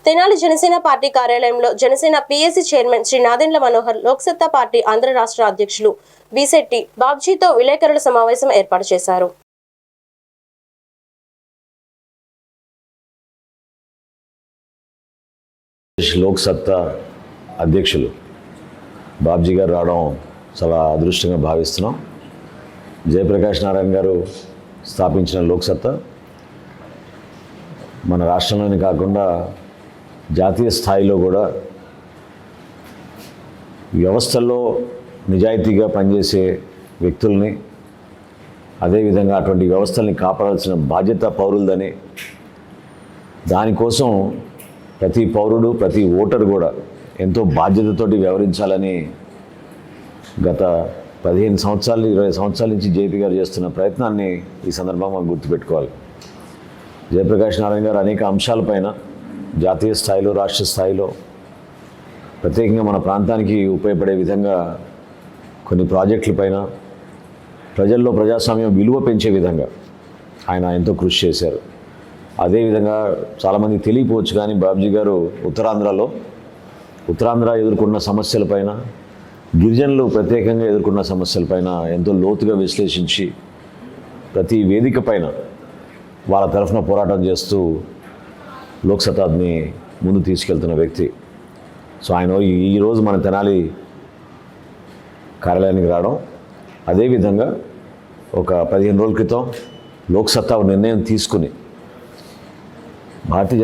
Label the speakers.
Speaker 1: Tenali Janasena party కార్యాలయంలో Janasena PSC chairman Shri Nadendla Manohar, Loksatta party Andhra రాష్ట్ర అధ్యక్షులు బిశెట్టి బాబ్జీతో విలేకరుల సమావేశం ఏర్పాటు చేశారు.
Speaker 2: లోక్సత్తా అధ్యక్షులు బాబ్జీ గారు రావడం చాలా అదృష్టంగా భావిస్తున్నాం. జయప్రకాష్ నారాయణ గారు స్థాపించిన లోక్సత్తా మన రాష్ట్రంలోనే కాకుండా జాతీయ స్థాయిలో కూడా వ్యవస్థల్లో నిజాయితీగా పనిచేసే వ్యక్తుల్ని, అదేవిధంగా అటువంటి వ్యవస్థల్ని కాపాడాల్సిన బాధ్యత పౌరులదని, దానికోసం ప్రతి పౌరుడు, ప్రతి ఓటరు కూడా ఎంతో బాధ్యతతోటి వ్యవహరించాలని గత 15 సంవత్సరాలు 20 సంవత్సరాల నుంచి జేపీ గారు చేస్తున్న ప్రయత్నాన్ని ఈ సందర్భంగా గుర్తుపెట్టుకోవాలి. జయప్రకాష్ నారాయణ గారు అనేక అంశాలపైన జాతీయ స్థాయిలో, రాష్ట్ర స్థాయిలో, ప్రత్యేకంగా మన ప్రాంతానికి ఉపయోగపడే విధంగా కొన్ని ప్రాజెక్టులపైన ప్రజల్లో ప్రజాస్వామ్యం విలువ పెంచే విధంగా ఆయన ఎంతో కృషి చేశారు. అదేవిధంగా చాలామంది తెలియపోవచ్చు కానీ బాబ్జీ గారు ఉత్తరాంధ్ర ఎదుర్కొన్న సమస్యలపైన, గిరిజనులు ప్రత్యేకంగా ఎదుర్కొన్న సమస్యలపైన ఎంతో లోతుగా విశ్లేషించి ప్రతి వేదిక పైన వాళ్ళ తరఫున పోరాటం చేస్తూ లోక్సత్తాని ముందు తీసుకెళ్తున్న వ్యక్తి. సో ఆయన ఈరోజు మన తెనాలి కార్యాలయానికి రావడం, అదేవిధంగా ఒక 15 రోజుల క్రితం లోక్సత్తా నిర్ణయం తీసుకుని భారతీయ